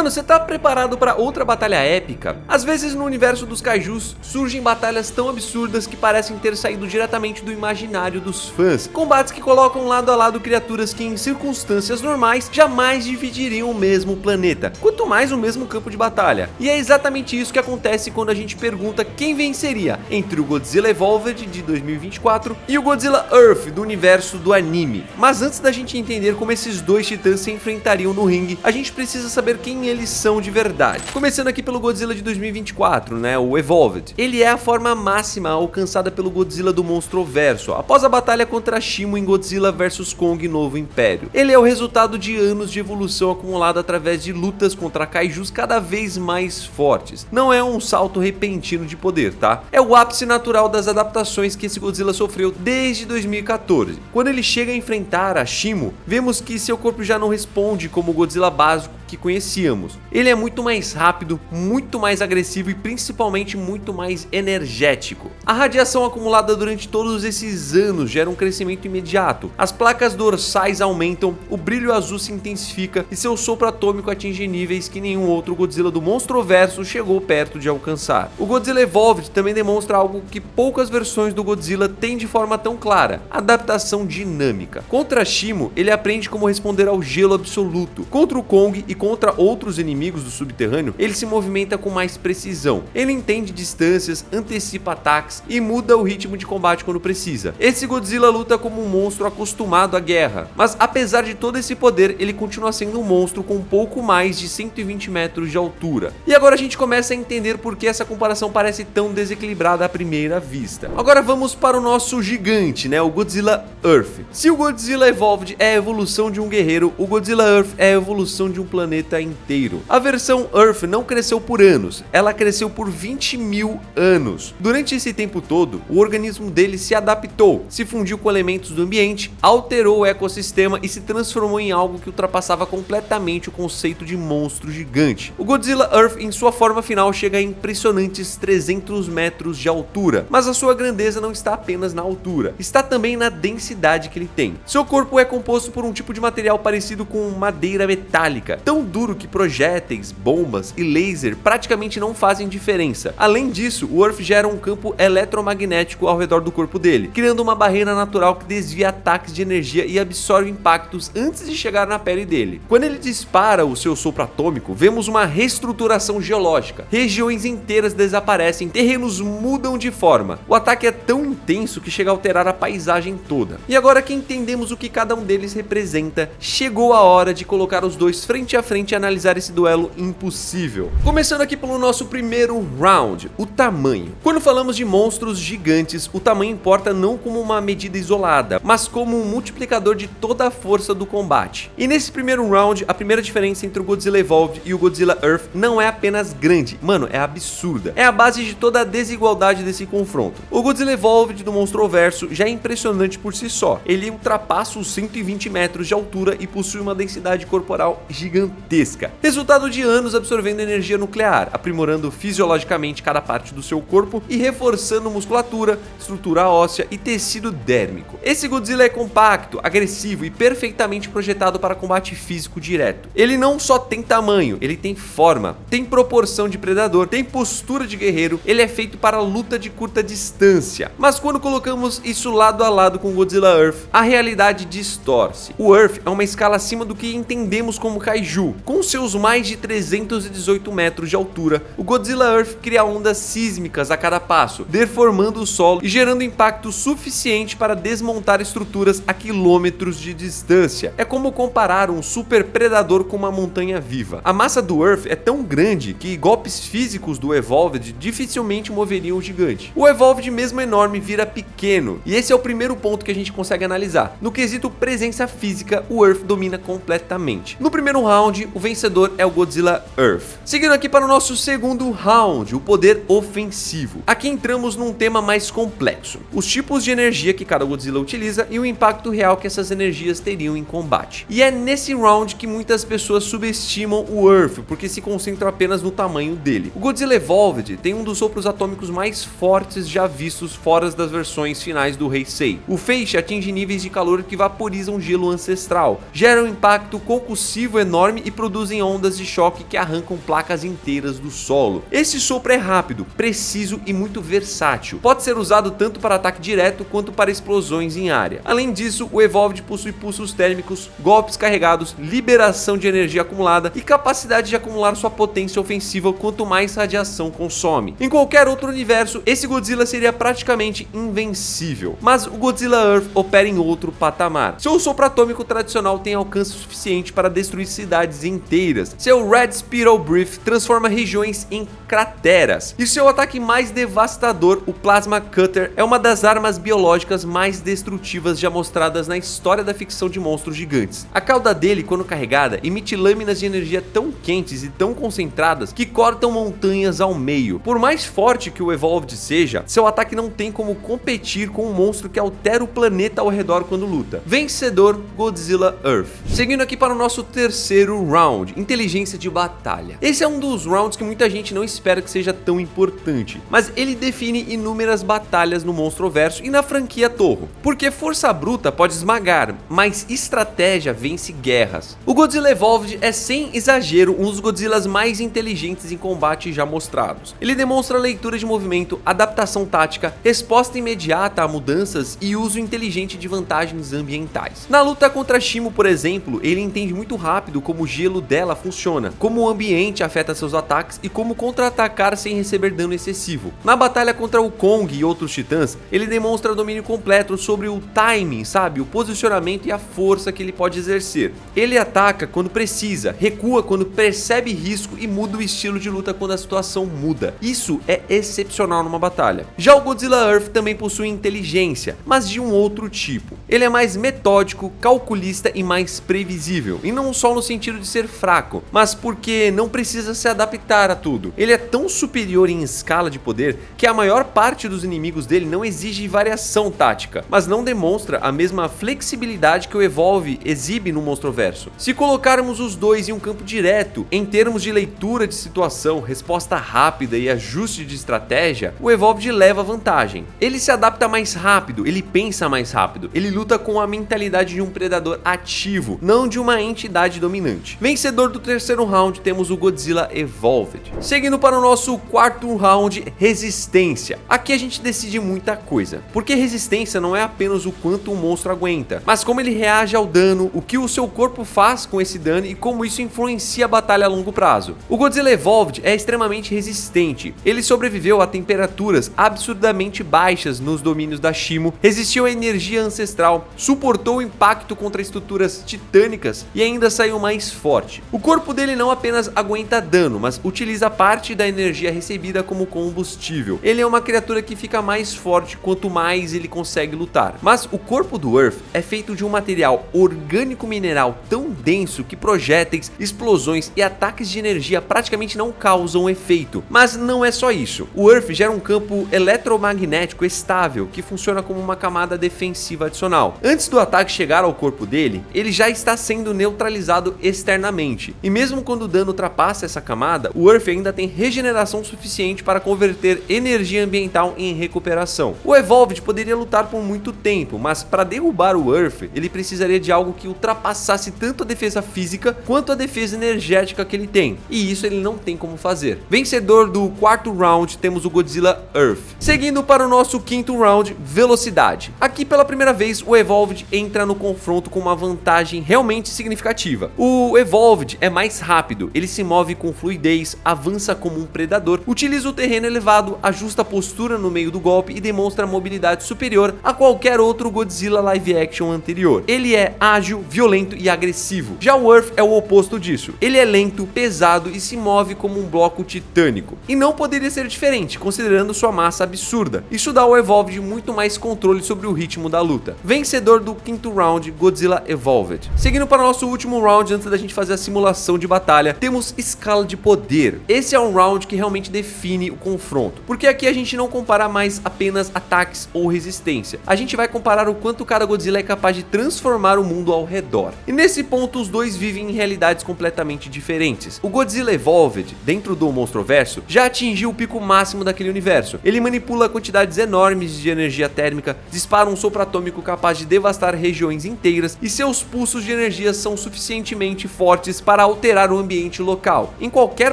Mano, você tá preparado pra outra batalha épica? Às vezes no universo dos kaijus surgem batalhas tão absurdas que parecem ter saído diretamente do imaginário dos fãs. Combates que colocam lado a lado criaturas que em circunstâncias normais jamais dividiriam o mesmo planeta, quanto mais o mesmo campo de batalha. E é exatamente isso que acontece quando a gente pergunta quem venceria entre o Godzilla Evolved de 2024 e o Godzilla Earth do universo do anime. Mas antes da gente entender como esses dois titãs se enfrentariam no ringue, a gente precisa saber quem eles são de verdade. Começando aqui pelo Godzilla de 2024, né, o Evolved. Ele é a forma máxima alcançada pelo Godzilla do Monstroverso, após a batalha contra Shimo em Godzilla vs Kong Novo Império. Ele é o resultado de anos de evolução acumulada através de lutas contra kaijus cada vez mais fortes. Não é um salto repentino de poder, tá? É o ápice natural das adaptações que esse Godzilla sofreu desde 2014. Quando ele chega a enfrentar a Shimo, vemos que seu corpo já não responde como o Godzilla básico que conhecíamos. Ele é muito mais rápido, muito mais agressivo e principalmente muito mais energético. A radiação acumulada durante todos esses anos gera um crescimento imediato. As placas dorsais aumentam, o brilho azul se intensifica e seu sopro atômico atinge níveis que nenhum outro Godzilla do Monstroverso chegou perto de alcançar. O Godzilla Evolved também demonstra algo que poucas versões do Godzilla têm de forma tão clara: adaptação dinâmica. Contra Shimo, ele aprende como responder ao gelo absoluto. Contra o Kong e contra outros inimigos do subterrâneo, ele se movimenta com mais precisão. Ele entende distâncias, antecipa ataques e muda o ritmo de combate quando precisa. Esse Godzilla luta como um monstro acostumado à guerra, mas apesar de todo esse poder, ele continua sendo um monstro com um pouco mais de 120 metros de altura. E agora a gente começa a entender por que essa comparação parece tão desequilibrada à primeira vista. Agora vamos para o nosso gigante, né, o Godzilla Earth. Se o Godzilla Evolved é a evolução de um guerreiro, o Godzilla Earth é a evolução de um planeta inteiro. A versão Earth não cresceu por anos, ela cresceu por 20 mil anos. Durante esse tempo todo, o organismo dele se adaptou, se fundiu com elementos do ambiente, alterou o ecossistema e se transformou em algo que ultrapassava completamente o conceito de monstro gigante. O Godzilla Earth em sua forma final chega a impressionantes 300 metros de altura, mas a sua grandeza não está apenas na altura, está também na densidade que ele tem. Seu corpo é composto por um tipo de material parecido com madeira metálica, tão duro que projéteis, bombas e laser praticamente não fazem diferença. Além disso, o Earth gera um campo eletromagnético ao redor do corpo dele, criando uma barreira natural que desvia ataques de energia e absorve impactos antes de chegar na pele dele. Quando ele dispara o seu sopro atômico, vemos uma reestruturação geológica. Regiões inteiras desaparecem, terrenos mudam de forma. O ataque é tão intenso que chega a alterar a paisagem toda. E agora que entendemos o que cada um deles representa, chegou a hora de colocar os dois frente a frente e analisar esse duelo impossível. Começando aqui pelo nosso primeiro round, o tamanho. Quando falamos de monstros gigantes, o tamanho importa não como uma medida isolada, mas como um multiplicador de toda a força do combate. E nesse primeiro round, a primeira diferença entre o Godzilla Evolved e o Godzilla Earth não é apenas grande, mano, é absurda. É a base de toda a desigualdade desse confronto. O Godzilla Evolved do Monstroverso já é impressionante por si só. Ele ultrapassa os 120 metros de altura e possui uma densidade corporal gigantesca, resultado de anos absorvendo energia nuclear, aprimorando fisiologicamente cada parte do seu corpo e reforçando musculatura, estrutura óssea e tecido dérmico. Esse Godzilla é compacto, agressivo e perfeitamente projetado para combate físico direto. Ele não só tem tamanho, ele tem forma, tem proporção de predador, tem postura de guerreiro, ele é feito para luta de curta distância. Mas quando colocamos isso lado a lado com o Godzilla Earth, a realidade distorce. O Earth é uma escala acima do que entendemos como kaiju. Com seus mais de 318 metros de altura, o Godzilla Earth cria ondas sísmicas a cada passo, deformando o solo e gerando impacto suficiente para desmontar estruturas a quilômetros de distância. É como comparar um super predador com uma montanha viva. A massa do Earth é tão grande que golpes físicos do Evolved dificilmente moveriam o gigante. O Evolved, mesmo enorme, vira pequeno, e esse é o primeiro ponto que a gente consegue analisar. No quesito presença física, o Earth domina completamente. No primeiro round, o vencedor é o Godzilla Earth. Seguindo aqui para o nosso segundo round, o poder ofensivo. Aqui entramos num tema mais complexo: os tipos de energia que cada Godzilla utiliza e o impacto real que essas energias teriam em combate. E é nesse round que muitas pessoas subestimam o Earth, porque se concentram apenas no tamanho dele. O Godzilla Evolved tem um dos sopros atômicos mais fortes já vistos fora das versões finais do Heisei. O feixe atinge níveis de calor que vaporizam gelo ancestral, gera um impacto concussivo enorme enorme e produzem ondas de choque que arrancam placas inteiras do solo. Esse sopro é rápido, preciso e muito versátil. Pode ser usado tanto para ataque direto quanto para explosões em área. Além disso, o Evolved possui pulsos térmicos, golpes carregados, liberação de energia acumulada e capacidade de acumular sua potência ofensiva quanto mais radiação consome. Em qualquer outro universo, esse Godzilla seria praticamente invencível, mas o Godzilla Earth opera em outro patamar. Seu sopro atômico tradicional tem alcance suficiente para destruir cidades inteiras. Seu Red Spiral Breath transforma regiões em crateras. E seu ataque mais devastador, o Plasma Cutter, é uma das armas biológicas mais destrutivas já mostradas na história da ficção de monstros gigantes. A cauda dele, quando carregada, emite lâminas de energia tão quentes e tão concentradas que cortam montanhas ao meio. Por mais forte que o Evolved seja, seu ataque não tem como competir com um monstro que altera o planeta ao redor quando luta. Vencedor, Godzilla Earth. Seguindo aqui para o nosso terceiro round, inteligência de batalha. Esse é um dos rounds que muita gente não espera que seja tão importante, mas ele define inúmeras batalhas no Monstroverso e na franquia Toho. Porque força bruta pode esmagar, mas estratégia vence guerras. O Godzilla Evolved é sem exagero um dos Godzillas mais inteligentes em combate já mostrados. Ele demonstra leitura de movimento, adaptação tática, resposta imediata a mudanças e uso inteligente de vantagens ambientais. Na luta contra Shimo, por exemplo, ele entende muito rápido como o gelo dela funciona, como o ambiente afeta seus ataques e como contra-atacar sem receber dano excessivo. Na batalha contra o Kong e outros titãs, ele demonstra domínio completo sobre o timing, sabe? O posicionamento e a força que ele pode exercer. Ele ataca quando precisa, recua quando percebe risco e muda o estilo de luta quando a situação muda. Isso é excepcional numa batalha. Já o Godzilla Earth também possui inteligência, mas de um outro tipo. Ele é mais metódico, calculista e mais previsível, e não só no sentido de ser fraco, mas porque não precisa se adaptar a tudo. Ele é tão superior em escala de poder que a maior parte dos inimigos dele não exige variação tática, mas não demonstra a mesma flexibilidade que o Evolve exibe no Monstroverso. Se colocarmos os dois em um campo direto, em termos de leitura de situação, resposta rápida e ajuste de estratégia, o Evolved leva vantagem. Ele se adapta mais rápido, ele pensa mais rápido, ele luta com a mentalidade de um predador ativo, não de uma entidade dominante. Vencedor do terceiro round, temos o Godzilla Evolved. Seguindo para o nosso quarto round, resistência. Aqui a gente decide muita coisa, porque resistência não é apenas o quanto o monstro aguenta, mas como ele reage ao dano, o que o seu corpo faz com esse dano e como isso influencia a batalha a longo prazo. O Godzilla Evolved é extremamente resistente. Ele sobreviveu a temperaturas absurdamente baixas nos domínios da Shimo, resistiu à energia ancestral, suportou o impacto contra estruturas titânicas e ainda saiu mais forte. O corpo dele não apenas aguenta dano, mas utiliza parte da energia recebida como combustível. Ele é uma criatura que fica mais forte quanto mais ele consegue lutar. Mas o corpo do Earth é feito de um material orgânico mineral tão denso que projéteis, explosões e ataques de energia praticamente não causam efeito. Mas não é só isso. O Earth gera um campo eletromagnético estável que funciona como uma camada defensiva adicional. Antes do ataque chegar ao corpo dele, ele já está sendo neutralizado externamente. E mesmo quando o dano ultrapassa essa camada, o Earth ainda tem regeneração suficiente para converter energia ambiental em recuperação. O Evolved poderia lutar por muito tempo, mas para derrubar o Earth, ele precisaria de algo que ultrapassasse tanto a defesa física quanto a defesa energética que ele tem. E isso ele não tem como fazer. Vencedor do quarto round, temos o Godzilla Earth. Seguindo para o nosso quinto round, velocidade. Aqui pela primeira vez o Evolved entra no confronto com uma vantagem realmente significativa. O Evolved é mais rápido, ele se move com fluidez, avança como um predador, utiliza o terreno elevado, ajusta a postura no meio do golpe e demonstra mobilidade superior a qualquer outro Godzilla live action anterior. Ele é ágil, violento e agressivo. Já o Earth é o oposto disso. Ele é lento, pesado e se move como um bloco titânico. E não poderia ser diferente, considerando sua massa absurda. Isso dá ao Evolved muito mais controle sobre o ritmo da luta. Vencedor do quinto round, Godzilla Evolved. Seguindo para o nosso último round, antes da gente fazer a simulação de batalha, temos escala de poder. Esse é um round que realmente define o confronto, porque aqui a gente não compara mais apenas ataques ou resistência. A gente vai comparar o quanto cada Godzilla é capaz de transformar o mundo ao redor. E nesse ponto os dois vivem em realidades completamente diferentes. O Godzilla Evolved, dentro do Monstroverso, já atingiu o pico máximo daquele universo. Ele manipula quantidades enormes de energia térmica, dispara um sopro atômico capaz capaz de devastar regiões inteiras e seus pulsos de energia são suficientemente fortes para alterar o ambiente local. Em qualquer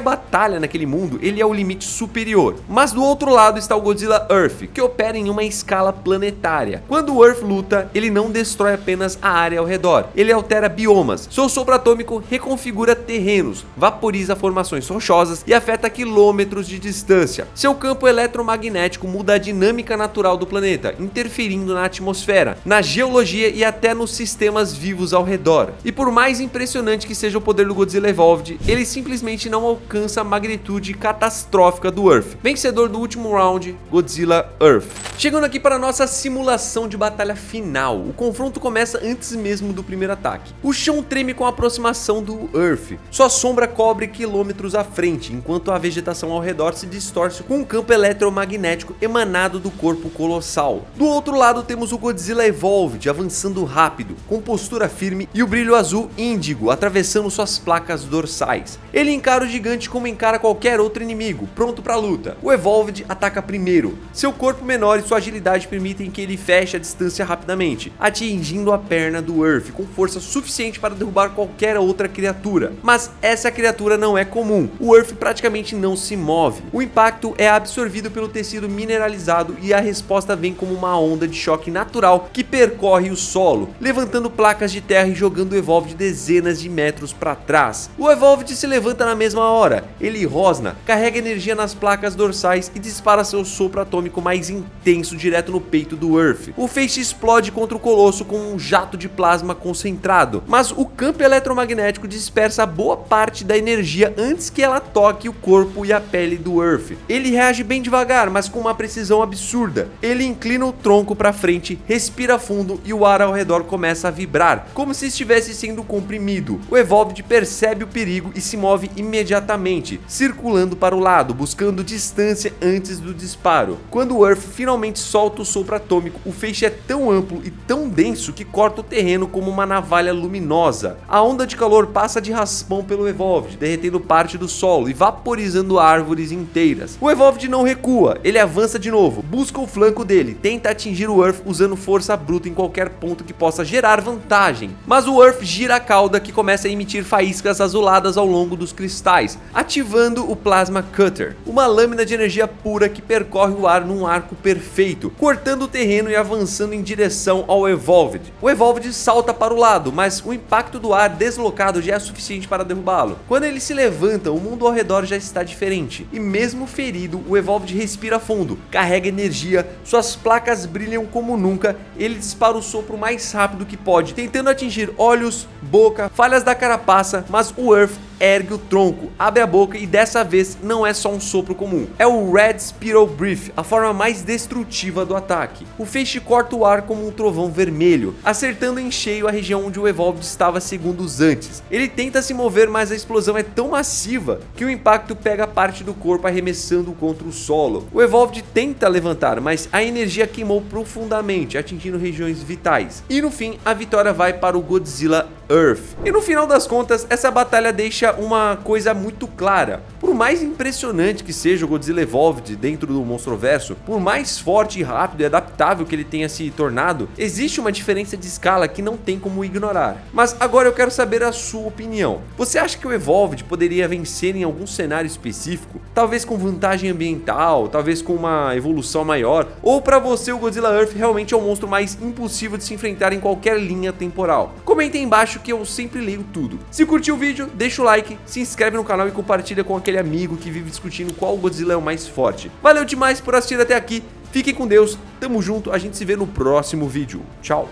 batalha naquele mundo, ele é o limite superior. Mas do outro lado está o Godzilla Earth, que opera em uma escala planetária. Quando o Earth luta, ele não destrói apenas a área ao redor, ele altera biomas. Seu sopro atômico reconfigura terrenos, vaporiza formações rochosas e afeta quilômetros de distância. Seu campo eletromagnético muda a dinâmica natural do planeta, interferindo na atmosfera, na geologia e até nos sistemas vivos ao redor. E por mais impressionante que seja o poder do Godzilla Evolved, ele simplesmente não alcança a magnitude catastrófica do Earth. Vencedor do último round, Godzilla Earth. Chegando aqui para a nossa simulação de batalha final, o confronto começa antes mesmo do primeiro ataque. O chão treme com a aproximação do Earth, sua sombra cobre quilômetros à frente, enquanto a vegetação ao redor se distorce com um campo eletromagnético emanado do corpo colossal. Do outro lado temos o Godzilla Evolved avançando rápido, com postura firme e o brilho azul índigo atravessando suas placas dorsais. Ele encara o gigante como encara qualquer outro inimigo, pronto para a luta. O Evolved ataca primeiro. Seu corpo menor e sua agilidade permitem que ele feche a distância rapidamente, atingindo a perna do Earth com força suficiente para derrubar qualquer outra criatura. Mas essa criatura não é comum. O Earth praticamente não se move. O impacto é absorvido pelo tecido mineralizado e a resposta vem como uma onda de choque natural que percorre o solo, levantando placas de terra e jogando o Evolved dezenas de metros para trás. O Evolved se levanta na mesma hora. Ele rosna, carrega energia nas placas dorsais e dispara seu sopro atômico mais intenso direto no peito do Earth. O feixe explode contra o colosso com um jato de plasma concentrado, mas o campo eletromagnético dispersa boa parte da energia antes que ela toque o corpo e a pele do Earth. Ele reage bem devagar, mas com uma precisão absurda. Ele inclina o tronco para frente, respira fundo e o ar ao redor começa a vibrar, como se estivesse sendo comprimido. O Evolved percebe o perigo e se move imediatamente, circulando para o lado, buscando distância antes do disparo. Quando o Earth finalmente solta o sopro atômico, o feixe é tão amplo e tão denso que corta o terreno como uma navalha luminosa. A onda de calor passa de raspão pelo Evolved, derretendo parte do solo e vaporizando árvores inteiras. O Evolved não recua, ele avança de novo, busca o flanco dele, tenta atingir o Earth usando força bruta em qualquer ponto que possa gerar vantagem. Mas o Earth gira a cauda, que começa a emitir faíscas azuladas ao longo dos cristais, ativando o Plasma Cutter, uma lâmina de energia pura que percorre o ar num arco perfeito, cortando o terreno e avançando em direção ao Evolved. O Evolved salta para o lado, mas o impacto do ar deslocado já é suficiente para derrubá-lo. Quando ele se levanta, o mundo ao redor já está diferente, e mesmo ferido, o Evolved respira fundo, carrega energia, suas placas brilham como nunca, ele dispara o sopro mais rápido que pode, tentando atingir olhos, boca, falhas da carapaça, mas o Earth ergue o tronco, abre a boca e dessa vez não é só um sopro comum, é o Red Spiral Breath, a forma mais destrutiva do ataque. O feixe corta o ar como um trovão vermelho, acertando em cheio a região onde o Evolved estava segundos antes. Ele tenta se mover, mas a explosão é tão massiva que o impacto pega parte do corpo, arremessando contra o solo. O Evolved tenta levantar, mas a energia queimou profundamente, atingindo regiões vitais. E no fim, a vitória vai para o Godzilla Earth. E no final das contas, essa batalha deixa uma coisa muito clara. Por mais impressionante que seja o Godzilla Evolved dentro do Monstroverso, por mais forte e rápido e adaptável que ele tenha se tornado, existe uma diferença de escala que não tem como ignorar. Mas agora eu quero saber a sua opinião. Você acha que o Evolved poderia vencer em algum cenário específico? Talvez com vantagem ambiental, talvez com uma evolução maior? Ou para você o Godzilla Earth realmente é o monstro mais impossível de se enfrentar em qualquer linha temporal? Comenta aí embaixo que eu sempre leio tudo. Se curtiu o vídeo, deixa o like, se inscreve no canal e compartilha com aquele amigo que vive discutindo qual Godzilla é o mais forte. Valeu demais por assistir até aqui, fiquem com Deus, tamo junto, a gente se vê no próximo vídeo. Tchau!